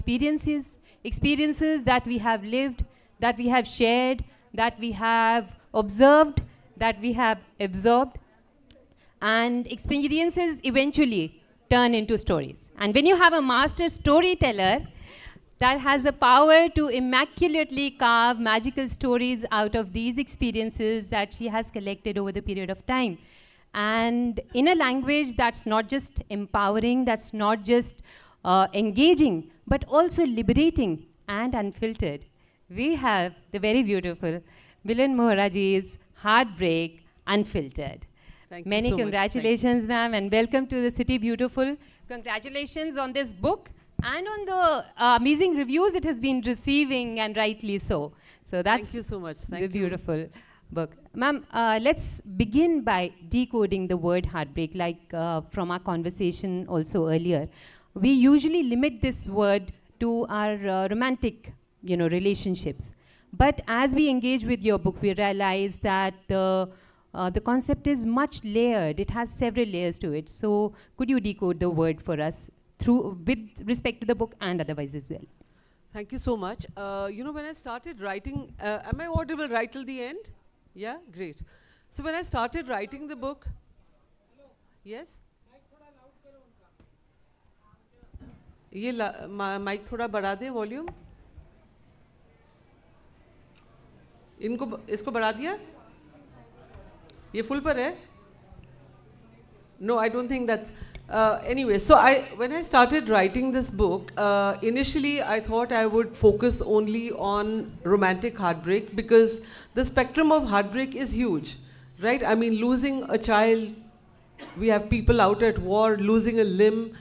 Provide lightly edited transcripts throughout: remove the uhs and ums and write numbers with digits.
experiences that we have lived, that we have shared, that we have observed, that we have absorbed, and experiences eventually turn into stories. And when you have a master storyteller that has the power to immaculately carve magical stories out of these experiences that she has collected over the period of time, and in a language that's not just empowering, that's not just engaging, but also liberating and unfiltered, we have the very beautiful Milan Vohra ji's Heartbreak Unfiltered. Thank you Many so much. congratulations, ma'am, and welcome to the City Beautiful. Congratulations on this book and on the amazing reviews it has been receiving, and rightly so. So that's Thank you so much. the beautiful book. Ma'am, let's begin by decoding the word heartbreak, like from our conversation also earlier. We usually limit this word to our romantic, relationships. But as we engage with your book, we realize that the concept is much layered. It has several layers to it. So could you decode the word for us with respect to the book and otherwise as well? Thank you so much. When I started writing, am I audible right till the end? Yeah, great. So when I started writing the book, yes? ये mic थोड़ा बढ़ा दे volume इसको बढ़ा दिया ये full पर है no I don't think that's anyway so when I started writing this book initially I thought I would focus only on romantic heartbreak because the spectrum of heartbreak is huge, right? I mean, losing a child, we have people out at war, losing a limb,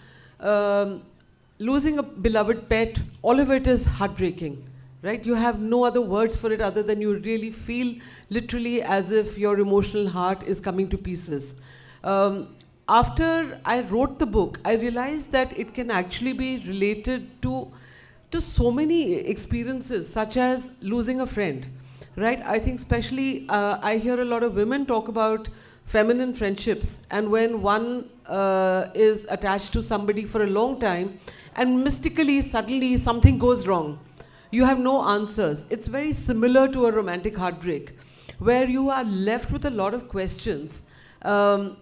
losing a beloved pet, all of it is heartbreaking, right? You have no other words for it other than you really feel literally as if your emotional heart is coming to pieces. After I wrote the book, I realized that it can actually be related to so many experiences, such as losing a friend, right? I think especially I hear a lot of women talk about feminine friendships, and when one is attached to somebody for a long time, and mystically, suddenly something goes wrong. You have no answers. It's very similar to a romantic heartbreak, where you are left with a lot of questions and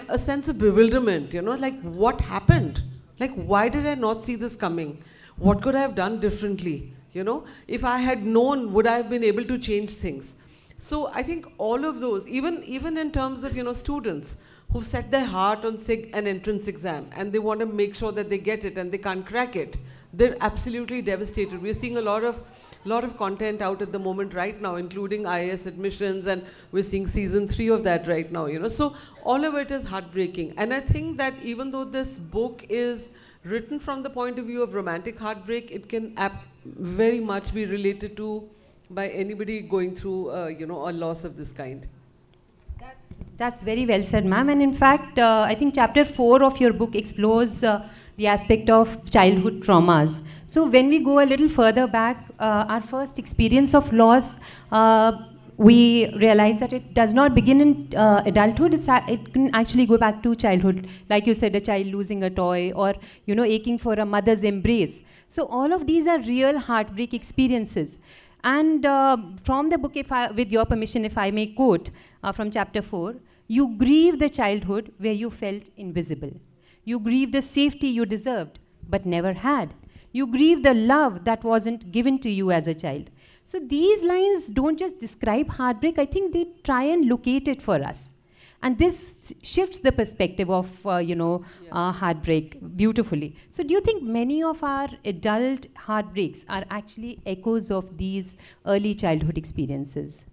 a sense of bewilderment, like what happened? Like, why did I not see this coming? What could I have done differently? If I had known, would I have been able to change things? So I think all of those, even in terms of, students who set their heart on an entrance exam and they want to make sure that they get it and they can't crack it, they're absolutely devastated. We're seeing a lot of content out at the moment right now, including IAS admissions, and we're seeing season 3 of that right now, So all of it is heartbreaking. And I think that even though this book is written from the point of view of romantic heartbreak, it can very much be related to by anybody going through, a loss of this kind. That's very well said, ma'am. And in fact, I think chapter 4 of your book explores the aspect of childhood traumas. So when we go a little further back, our first experience of loss, we realize that it does not begin in adulthood. It can actually go back to childhood. Like you said, a child losing a toy, or aching for a mother's embrace. So all of these are real heartbreak experiences. And from the book, with your permission, if I may quote from chapter 4, you grieve the childhood where you felt invisible. You grieve the safety you deserved but never had. You grieve the love that wasn't given to you as a child. So these lines don't just describe heartbreak, I think they try and locate it for us. And this shifts the perspective of, heartbreak beautifully. So do you think many of our adult heartbreaks are actually echoes of these early childhood experiences?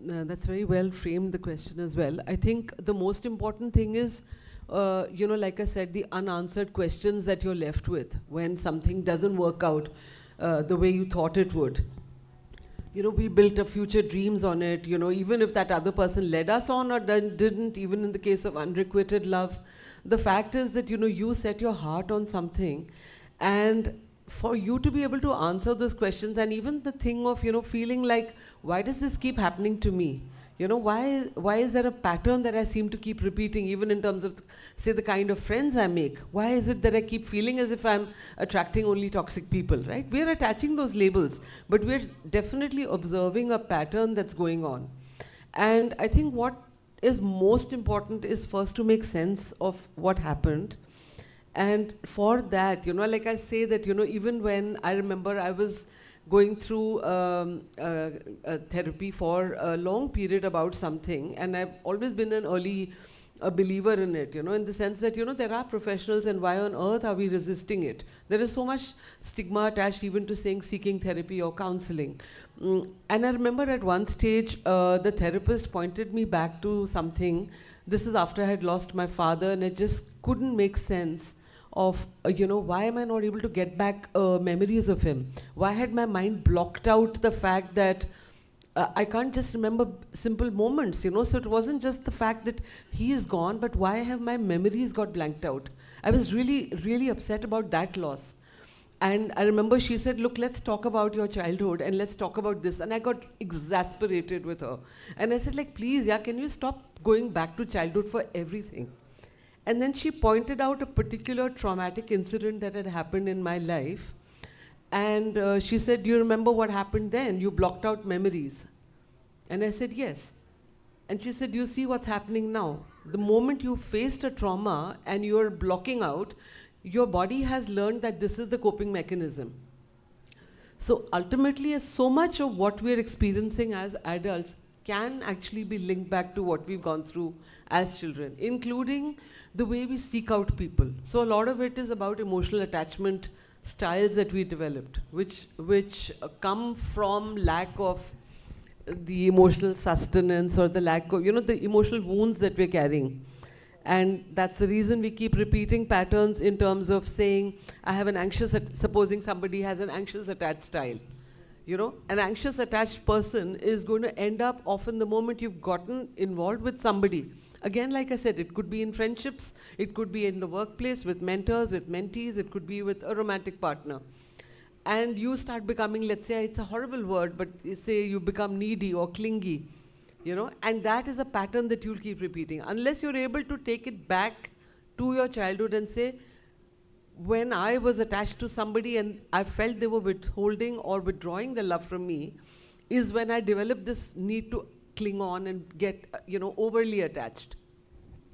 That's very well framed, the question as well. I think the most important thing is, like I said, the unanswered questions that you're left with when something doesn't work out the way you thought it would. We built our future dreams on it, even if that other person led us on or didn't, even in the case of unrequited love. The fact is that, you set your heart on something, and for you to be able to answer those questions, and even the thing of, feeling like, why does this keep happening to me? You know, why is there a pattern that I seem to keep repeating, even in terms of, say, the kind of friends I make? Why is it that I keep feeling as if I'm attracting only toxic people, right? We're attaching those labels, but we're definitely observing a pattern that's going on. And I think what is most important is first to make sense of what happened. And for that, you know, like I say that, you know, even when I remember I was going through therapy for a long period about something, and I've always been an early believer in it, you know, in the sense that, you know, there are professionals, and why on earth are we resisting it? There is so much stigma attached even to saying seeking therapy or counseling. And I remember at one stage, the therapist pointed me back to something. This is after I had lost my father, and it just couldn't make sense of, you know, why am I not able to get back memories of him? Why had my mind blocked out the fact that I can't just remember simple moments, you know? So it wasn't just the fact that he is gone, but why have my memories got blanked out? I was really, really upset about that loss. And I remember she said, look, let's talk about your childhood and let's talk about this. And I got exasperated with her. And I said, like, please, yeah, can you stop going back to childhood for everything? And then she pointed out a particular traumatic incident that had happened in my life. And she said, do you remember what happened then? You blocked out memories. And I said, yes. And she said, you see what's happening now? The moment you faced a trauma and you're blocking out, your body has learned that this is the coping mechanism. So ultimately, so much of what we're experiencing as adults can actually be linked back to what we've gone through as children, including the way we seek out people. So a lot of it is about emotional attachment styles that we developed, which come from lack of the emotional sustenance, or the lack of, you know, the emotional wounds that we're carrying. And that's the reason we keep repeating patterns in terms of saying, I have an anxious, supposing somebody has an anxious attached style. You know, an anxious attached person is going to end up often the moment you've gotten involved with somebody. Again, like I said, it could be in friendships, it could be in the workplace with mentors, with mentees, it could be with a romantic partner. And you start becoming, let's say, it's a horrible word, but say you become needy or clingy, you know, and that is a pattern that you'll keep repeating. Unless you're able to take it back to your childhood and say, when I was attached to somebody and I felt they were withholding or withdrawing their love from me, is when I developed this need to cling on and get, you know, overly attached.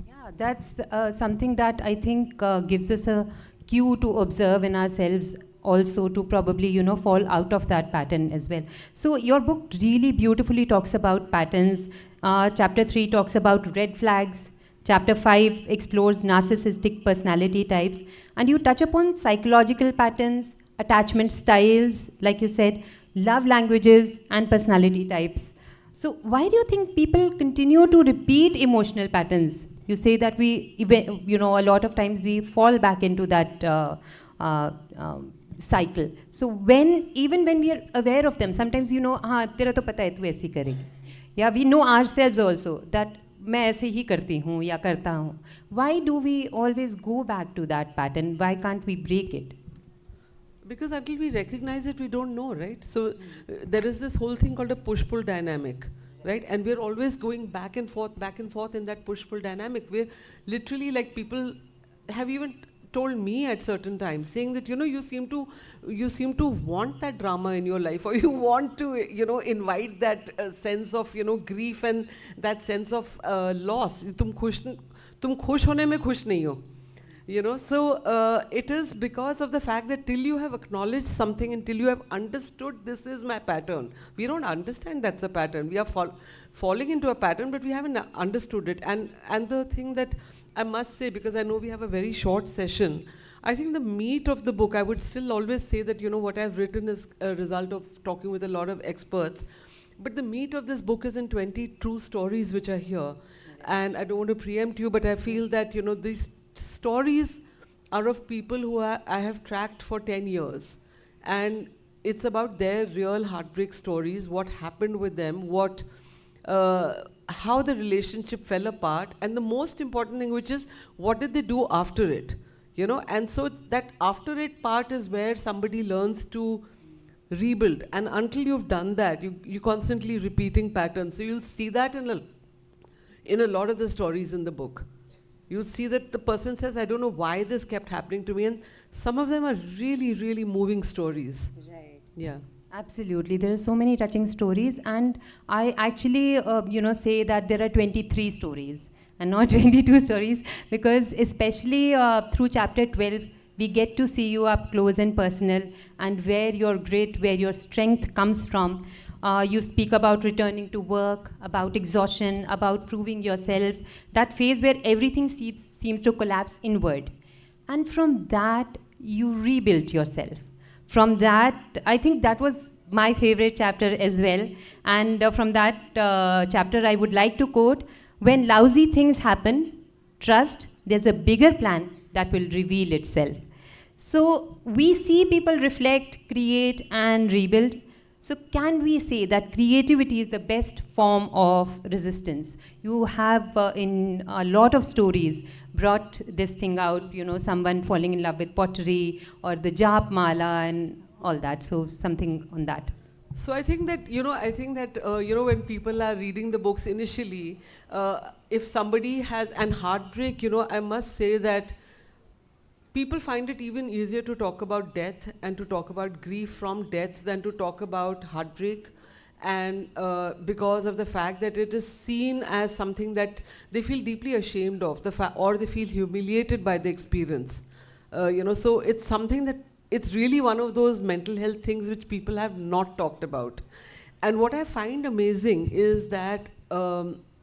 Yeah, that's something that I think gives us a cue to observe in ourselves, also to probably, you know, fall out of that pattern as well. So your book really beautifully talks about patterns. Chapter 3 talks about red flags. Chapter 5 explores narcissistic personality types. And you touch upon psychological patterns, attachment styles, like you said, love languages, and personality types. So why do you think people continue to repeat emotional patterns? You say that you know, a lot of times we fall back into that cycle. So even when we are aware of them, sometimes, you know, tera to pata hai, tu aisi karegi. Yeah, we know ourselves also that मैं ऐसे ही करती हूँ या करता हूँ. Why do we always go back to that pattern? Why can't we break it? Because until we recognize it, we don't know, right? So there is this whole thing called a push-pull dynamic, right? And we're always going back and forth in that push-pull dynamic. We're literally, like, people have even told me at certain times, saying that, you know, you seem to want that drama in your life, or you want to, you know, invite that sense of, you know, grief and that sense of loss. तुम खुश होने में खुश नहीं हो. You know, so it is because of the fact that till you have acknowledged something, until you have understood this is my pattern, we don't understand that's a pattern. We are falling into a pattern, but we haven't understood it. And the thing that I must say, because I know we have a very short session, I think the meat of the book, I would still always say that, you know, what I've written is a result of talking with a lot of experts. But the meat of this book is in 20 true stories which are here. And I don't want to preempt you, but I feel that, you know, these stories are of people who I have tracked for 10 years. And it's about their real heartbreak stories, what happened with them, how the relationship fell apart, and the most important thing, which is what did they do after it, you know? And so that after it part is where somebody learns to rebuild. And until you've done that, you're constantly repeating patterns. So you'll see that in a lot of the stories in the book. You'll see that the person says, I don't know why this kept happening to me. And some of them are really, really moving stories. Right. Yeah. Absolutely, there are so many touching stories, and I actually, say that there are 23 stories and not 22 stories, because especially through chapter 12, we get to see you up close and personal, and where your grit, where your strength comes from. You speak about returning to work, about exhaustion, about proving yourself, that phase where everything seems to collapse inward. And from that, you rebuilt yourself. From that, I think that was my favorite chapter as well. And from that chapter, I would like to quote, when lousy things happen, trust there's a bigger plan that will reveal itself. So we see people reflect, create, and rebuild. So can we say that creativity is the best form of resistance? You have in a lot of stories brought this thing out, someone falling in love with pottery or the Jap Mala and all that. So something on that. So I think that, when people are reading the books initially, if somebody has an heartbreak, I must say that people find it even easier to talk about death and to talk about grief from death than to talk about heartbreak. And because of the fact that it is seen as something that they feel deeply ashamed of, or they feel humiliated by the experience. So it's something that it's really one of those mental health things which people have not talked about. And what I find amazing is that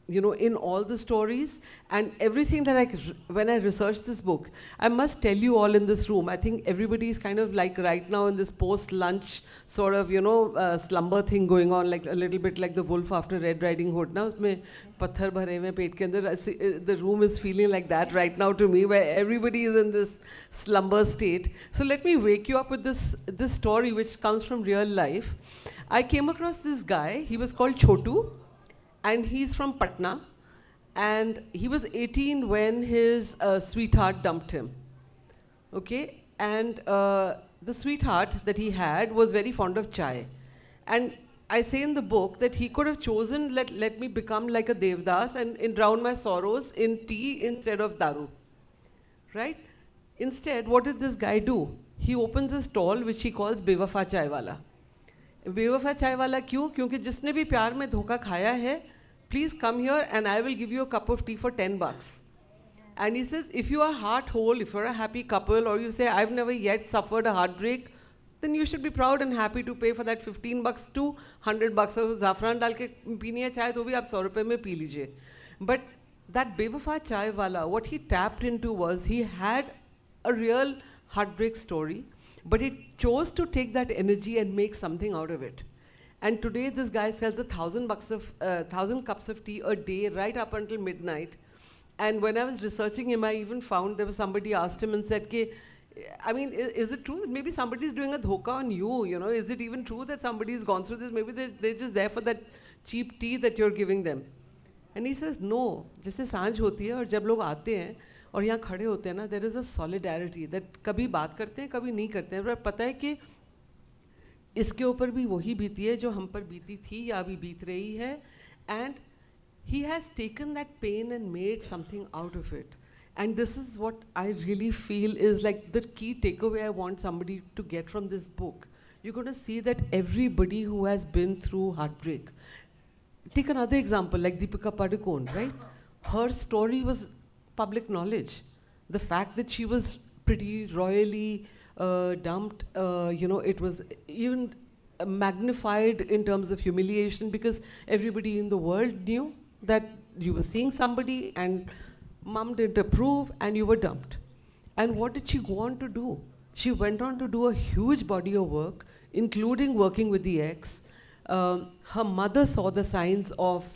in all the stories and everything that when I researched this book, I must tell you all in this room, I think everybody is kind of like right now in this post-lunch sort of, slumber thing going on, like a little bit like the wolf after Red Riding Hood. Now, usme patthar bhare mein pet ke andar, the room is feeling like that right now to me, where everybody is in this slumber state. So let me wake you up with this story which comes from real life. I came across this guy, he was called Chotu, and he's from Patna, and he was 18 when his sweetheart dumped him. Okay, and the sweetheart that he had was very fond of chai. And I say in the book that he could have chosen, let me become like a Devdas and drown my sorrows in tea instead of daru. Right? Instead, what did this guy do? He opens a stall which he calls Bewafa Chai Wala. Bewafa Chai Wala क्यों? क्योंकि जिसने भी प्यार में धोखा खाया है, please come here and I will give you a cup of tea for $10. And he says, if you are heart whole, if you're a happy couple, or you say, I've never yet suffered a heartbreak, then you should be proud and happy to pay for that $15 to $100. So zafran dal ke peeni hai chai, to bhi aap 100 rupees mein pee lijiye. But that Bewafa Chai Wala, what he tapped into was he had a real heartbreak story, but he chose to take that energy and make something out of it. And today this guy sells 1,000 cups of tea a day right up until midnight. And when I was researching him, I even found there was somebody asked him and said, is it true that maybe somebody is doing a dhoka on you? Is it even true that somebody has gone through this? Maybe they're just there for that cheap tea that you're giving them. And he says, no. जैसे सांझ होती है और जब लोग आते हैं और यहाँ खड़े होते हैं ना, there is a solidarity that कभी बात करते हैं, कभी नहीं करते हैं. और पता है कि इसके ऊपर भी वही बीती है जो हम पर बीती थी या अभी बीत रही है. And he has taken that pain and made something out of it. And this is what I really feel is like the key takeaway I want somebody to get from this book. You're going to see that everybody who has been through heartbreak. Take another example, like Deepika Padukone, right? Her story was public knowledge. The fact that she was pretty royally dumped, it was even magnified in terms of humiliation because everybody in the world knew that you were seeing somebody and mom didn't approve and you were dumped. And what did she go on to do? She went on to do a huge body of work, including working with the ex. Her mother saw the signs of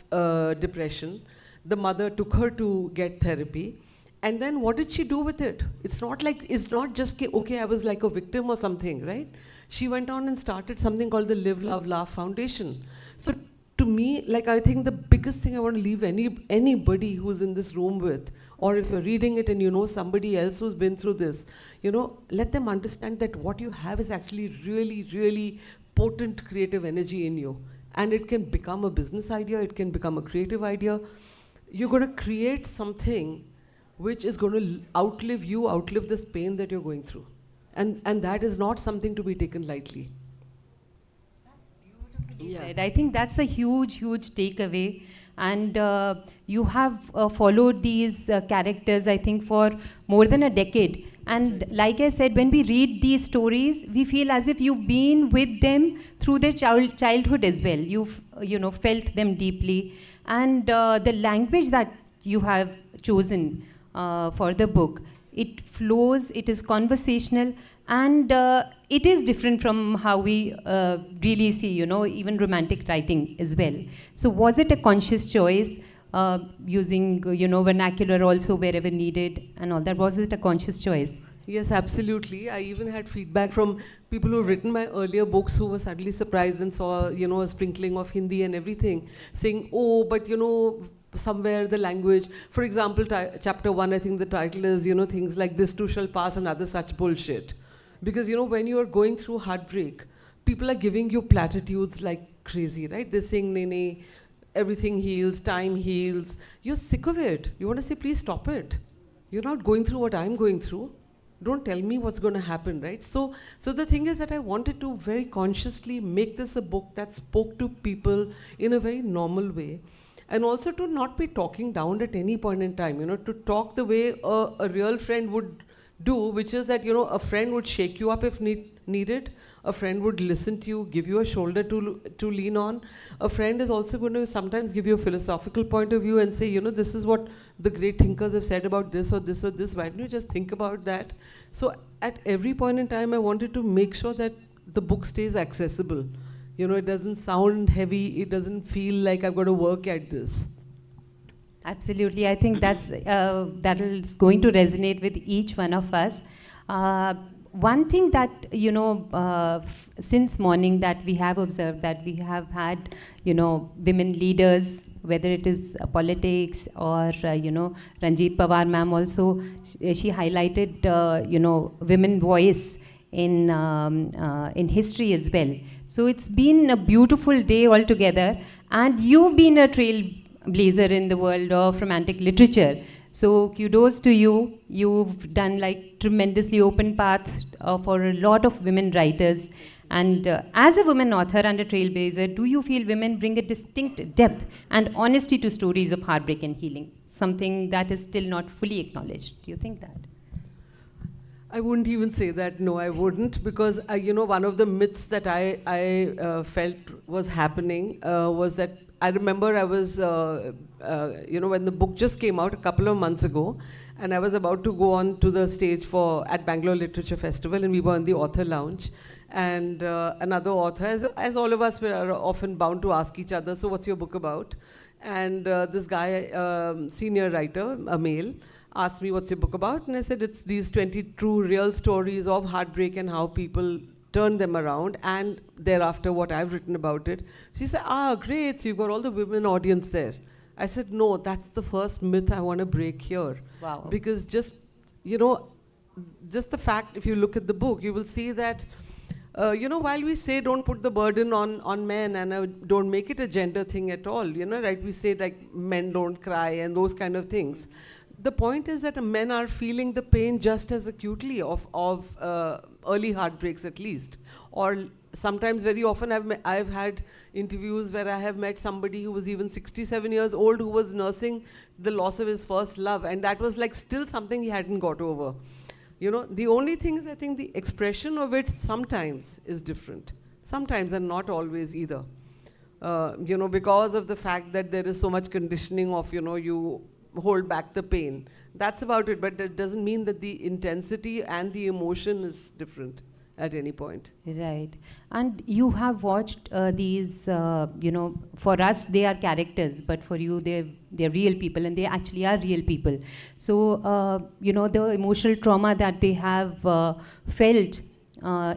depression. The mother took her to get therapy. And then what did she do with it? It's not just, okay, I was like a victim or something, right? She went on and started something called the Live, Love, Laugh Foundation. So to me, I think the biggest biggest thing I want to leave anybody who's in this room with, or if you're reading it and you know somebody else who's been through this, let them understand that what you have is actually really, really potent creative energy in you. And it can become a business idea, it can become a creative idea. You're going to create something which is going to outlive this pain that you're going through. And that is not something to be taken lightly. Said. I think that's a huge, huge takeaway. And you have followed these characters, I think, for more than a decade. And like I said, when we read these stories, we feel as if you've been with them through their childhood as well. You've, felt them deeply. And the language that you have chosen for the book, it flows, it is conversational, and it is different from how we really see, even romantic writing as well. So was it a conscious choice, using, vernacular also wherever needed and all that? Was it a conscious choice? Yes, absolutely. I even had feedback from people who've written my earlier books who were suddenly surprised and saw, a sprinkling of Hindi and everything, saying, oh, but, somewhere the language, for example, chapter 1, I think the title is, things like this too shall pass and other such bullshit. Because, when you are going through heartbreak, people are giving you platitudes like crazy, right? They're saying, Nene, everything heals, time heals. You're sick of it. You want to say, please stop it. You're not going through what I'm going through. Don't tell me what's going to happen, right? So the thing is that I wanted to very consciously make this a book that spoke to people in a very normal way. And also to not be talking down at any point in time, to talk the way a real friend would do, which is that, a friend would shake you up if needed. A friend would listen to you, give you a shoulder to lean on. A friend is also going to sometimes give you a philosophical point of view and say, this is what the great thinkers have said about this or this or this. Why don't you just think about that? So at every point in time, I wanted to make sure that the book stays accessible. It doesn't sound heavy. It doesn't feel like I've got to work at this. Absolutely. I think that is going to resonate with each one of us. One thing that, since morning that we have observed that we have had, women leaders, whether it is politics or, Ranjit Pawar ma'am also, she highlighted, women voice in history as well. So it's been a beautiful day altogether, and you've been a trailblazer in the world of romantic literature. So kudos to you. You've done like tremendously open path for a lot of women writers. And as a woman author and a trailblazer, do you feel women bring a distinct depth and honesty to stories of heartbreak and healing? Something that is still not fully acknowledged. Do you think that? I wouldn't even say that. No, I wouldn't, because one of the myths that I felt was happening was that I remember I was, when the book just came out a couple of months ago, and I was about to go on to the stage at Bangalore Literature Festival, and we were in the author lounge, and another author, as all of us were often bound to ask each other, so what's your book about? And this guy, senior writer, a male, asked me, what's your book about? And I said, it's these 20 true real stories of heartbreak and how people turn them around, and thereafter what I've written about it. She said, great, so you've got all the women audience there. I said, no, that's the first myth I want to break here. Wow. Because just the fact, if you look at the book, you will see that, while we say don't put the burden on men and don't make it a gender thing at all, right? We say like men don't cry and those kind of things. The point is that men are feeling the pain just as acutely of early heartbreaks at least. Or sometimes very often I've had interviews where I have met somebody who was even 67 years old who was nursing the loss of his first love, and that was like still something he hadn't got over. The only thing is I think the expression of it sometimes is different. Sometimes, and not always either. Because of the fact that there is so much conditioning of, you hold back the pain. That's about it, but that doesn't mean that the intensity and the emotion is different at any point. Right. And you have watched these, for us they are characters, but for you they're real people, and they actually are real people. So, the emotional trauma that they have felt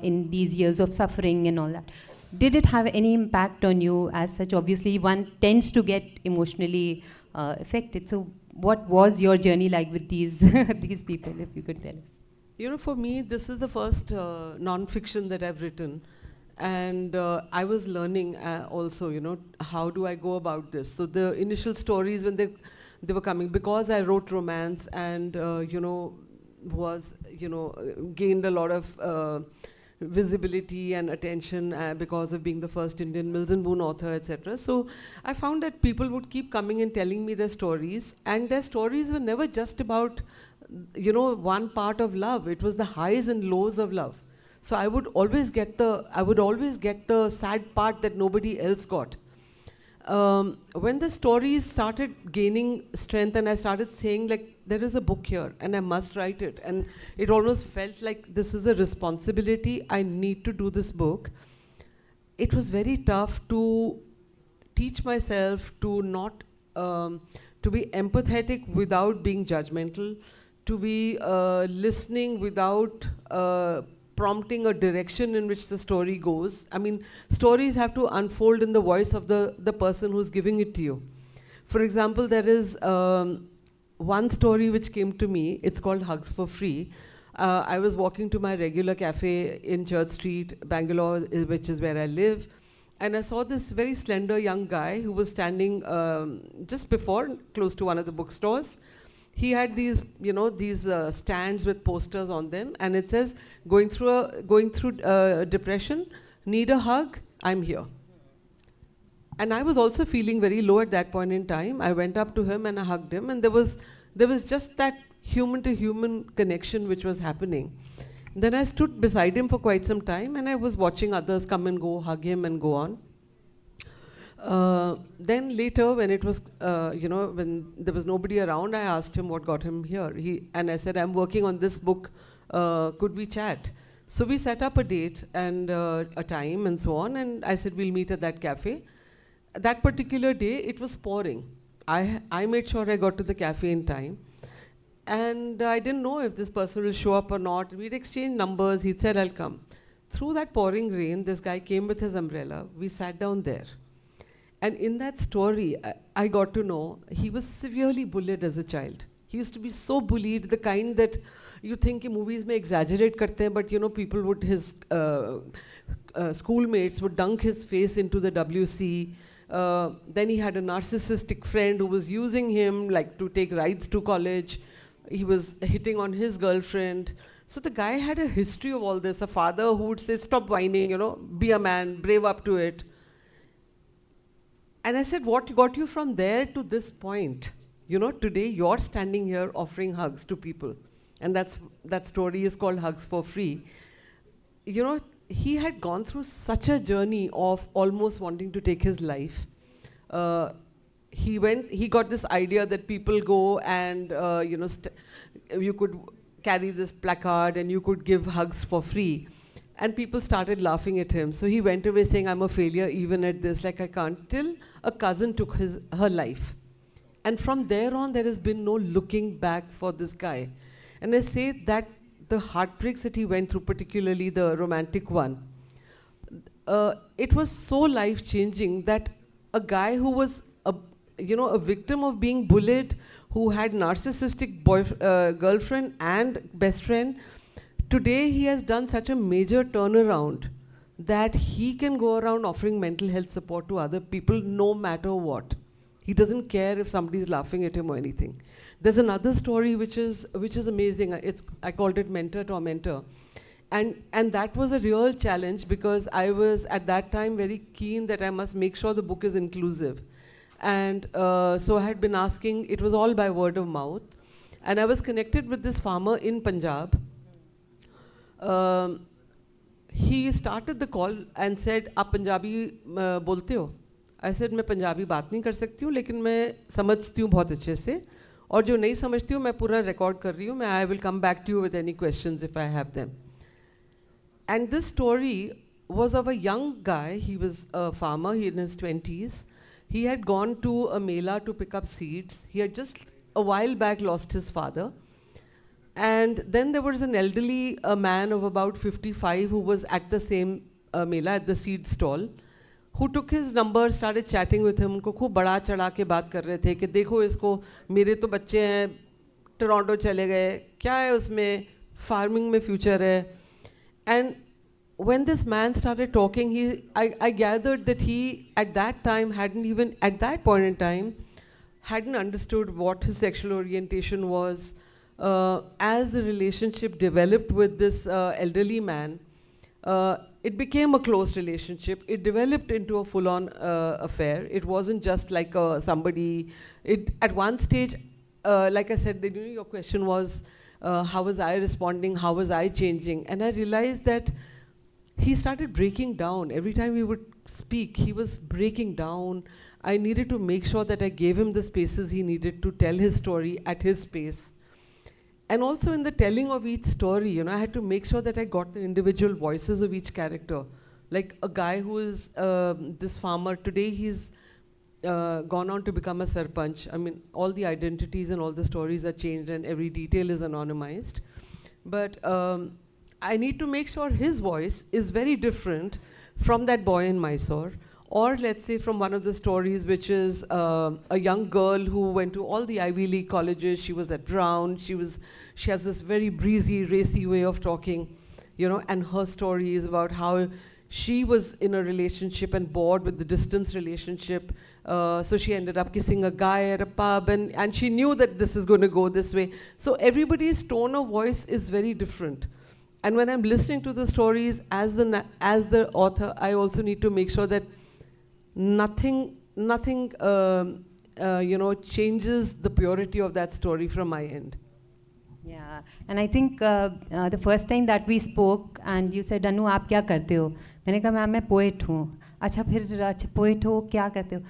in these years of suffering and all that. Did it have any impact on you as such? Obviously, one tends to get emotionally affected. So, what was your journey like with these these people, if you could tell us? You know, for me, this is the first non-fiction that I've written. And I was learning also, you know, how do I go about this? So the initial stories when they were coming, because I wrote romance and, you know, was, you know, gained a lot of visibility and attention because of being the first Indian Mills and Boon author, etc. So I found that people would keep coming and telling me their stories, and their stories were never just about, you know, one part of love. It was the highs and lows of love. So I would always get the sad part that nobody else got. When the stories started gaining strength and I started saying, like, there is a book here and I must write it, and it almost felt like this is a responsibility, I need to do this book. It was very tough to teach myself to not, to be empathetic without being judgmental, to be listening without prompting a direction in which the story goes. I mean, stories have to unfold in the voice of the person who's giving it to you. For example, there is one story which came to me. It's called Hugs for Free. I was walking to my regular cafe in Church Street, Bangalore, which is where I live. And I saw this very slender young guy who was standing just before, close to one of the bookstores. He had these, you know, these stands with posters on them, and it says, going through depression, need a hug, I'm here. And I was also feeling very low at that point in time. I went up to him and I hugged him, and there was just that human to human connection which was happening. Then I stood beside him for quite some time, and I was watching others come and go, hug him and go on. Then later, when it was, you know, when there was nobody around, I asked him what got him here. And I said, I'm working on this book, could we chat? So we set up a date and a time and so on, and I said, we'll meet at that cafe. That particular day, it was pouring. I made sure I got to the cafe in time. And I didn't know if this person will show up or not. We'd exchanged numbers, he'd said, I'll come. Through that pouring rain, this guy came with his umbrella. We sat down there. And in that story, I got to know he was severely bullied as a child. He used to be so bullied, the kind that you think in movies may exaggerate karte hain, but you know, people would, his schoolmates would dunk his face into the WC. Then he had a narcissistic friend who was using him like to take rides to college. He was hitting on his girlfriend. So the guy had a history of all this, a father who would say, stop whining, you know, be a man, brave up to it. And I said, what got you from there to this point? You know, today you're standing here offering hugs to people. And that story is called Hugs for Free. You know, he had gone through such a journey of almost wanting to take his life. He got this idea that people go and, you know, you could carry this placard and you could give hugs for free. And people started laughing at him. So he went away saying, I'm a failure even at this, like I can't, till a cousin took her life. And from there on, there has been no looking back for this guy. And I say that the heartbreaks that he went through, particularly the romantic one, it was so life-changing that a guy who was a victim of being bullied, who had narcissistic girlfriend and best friend, today he has done such a major turnaround that he can go around offering mental health support to other people no matter what. He doesn't care if somebody's laughing at him or anything. There's another story which is amazing. I called it Mentor Tormentor. And that was a real challenge because I was at that time very keen that I must make sure the book is inclusive. And so I had been asking, it was all by word of mouth. And I was connected with this farmer in Punjab. He started the call and said, "आप पंजाबी बोलते हो?" I said, "मैं पंजाबी बात नहीं कर सकती हूँ, लेकिन मैं समझती हूँ बहुत अच्छे से, और जो नहीं समझती हूँ मैं पूरा रिकॉर्ड कर रही हूँ. मैं I will come back to you with any questions if I have them." And this story was of a young guy. He was a farmer. He in his 20s. He had gone to a mela to pick up seeds. He had just a while back lost his father. And then there was an elderly man of about 55 who was at the same Mela at the seed stall, who took his number, started chatting with him. उनको खूब बड़ा चढ़ा के बात कर रहे थे कि देखो इसको, मेरे तो बच्चे हैं, टोरंटो चले गए, क्या है उसमें, फार्मिंग में फ्यूचर है. And when this man started talking, I gathered that he at that time hadn't even, at that point in time, hadn't understood what his sexual orientation was. As the relationship developed with this elderly man, it became a close relationship. It developed into a full-on affair. It wasn't just like somebody. At one stage, like I said, your question was, how was I responding? How was I changing? And I realized that he started breaking down. Every time we would speak, he was breaking down. I needed to make sure that I gave him the spaces he needed to tell his story at his pace. And also in the telling of each story, I had to make sure that I got the individual voices of each character. Like a guy who is this farmer, today he's gone on to become a sarpanch. I mean, all the identities and all the stories are changed and every detail is anonymized. But I need to make sure his voice is very different from that boy in Mysore. Or let's say from one of the stories, which is a young girl who went to all the Ivy League colleges. She was at Brown. She has this very breezy, racy way of talking, and her story is about how she was in a relationship and bored with the distance relationship. So she ended up kissing a guy at a pub, and she knew that this is going to go this way. So everybody's tone of voice is very different. And when I'm listening to the stories as the author, I also need to make sure that nothing changes the purity of that story from my end. Yeah, and I think the first time that we spoke and you said, Anu, आप क्या करते हो? मैंने कहा ma'am मैं poet हूँ. अच्छा फिर पोएट हो, क्या करते हो?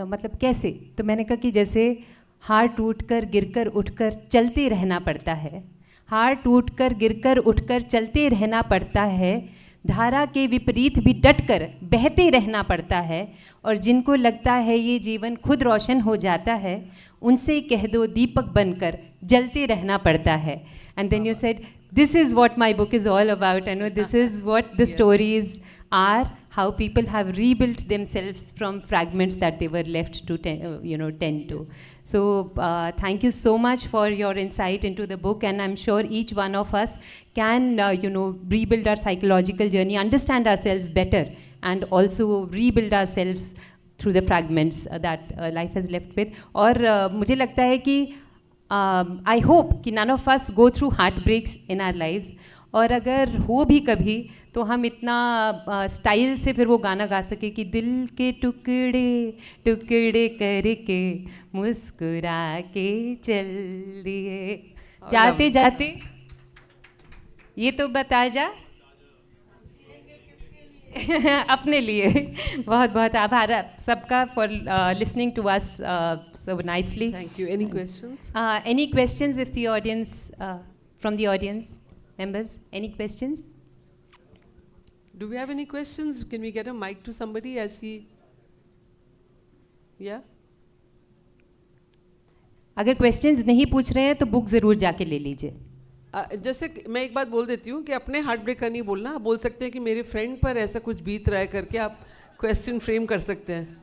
मतलब कैसे? तो मैंने कहा कि जैसे हार टूटकर गिरकर उठकर चलते रहना पड़ता है. हार टूटकर गिरकर उठकर चलते रहना पड़ता है. धारा के विपरीत भी डटकर बहते रहना पड़ता है. और जिनको लगता है ये जीवन खुद रोशन हो जाता है, उनसे कह दो दीपक बनकर जलते रहना पड़ता है. And then you said, this is what my book is all about. I know this is what the stories are, how people have rebuilt themselves from fragments that they were left to tend to. So thank you so much for your insight into the book, and I'm sure each one of us can rebuild our psychological journey, understand ourselves better, and also rebuild ourselves through the fragments that life has left with. और मुझे लगता है कि I hope कि none of us go through heartbreaks in our lives. और अगर हो भी कभी तो हम इतना स्टाइल से फिर वो गाना गा सके कि दिल के टुकड़े टुकड़े करके मुस्कुरा के चल दिए जाते जाते ये तो बता जा अपने लिए. बहुत बहुत आभार सबका for listening to us so nicely. Thank you. Any questions? Any questions if the audience, from the audience members, any questions? Do we have any questions? Can we get a mic to somebody as he... Yeah? अगर questions नहीं पूछ रहे हैं तो book ज़रूर जाके ले लीजिए. जैसे मैं एक बात बोल देती हूँ कि अपने हार्ट ब्रेक का नहीं बोलना, आप बोल सकते हैं कि मेरे फ्रेंड पर ऐसा कुछ बीत रहा है करके आप क्वेश्चन फ्रेम कर सकते हैं.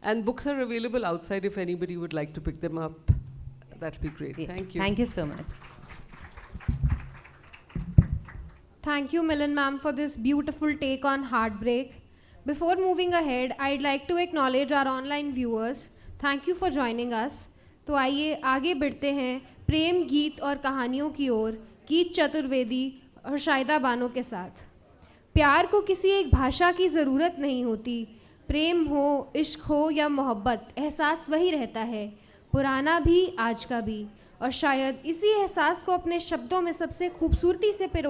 And books are available outside if anybody would like to pick them up. That'd be great. Thank you. Thank you so much. Thank you, Milan ma'am, for this beautiful take on heartbreak. Before moving ahead, I'd like to acknowledge our online viewers. Thank you for joining us. तो आइए आगे बढ़ते हैं प्रेम गीत और कहानियों की ओर गीत चतुर्वेदी और शाहिदा बानो के साथ. प्यार को किसी एक भाषा की ज़रूरत नहीं होती. प्रेम हो, इश्क हो या मोहब्बत, एहसास वही रहता है, पुराना भी आज का भी. और शायद इसी एहसास को अपने शब्दों में सबसे खूबसूरती से पिरो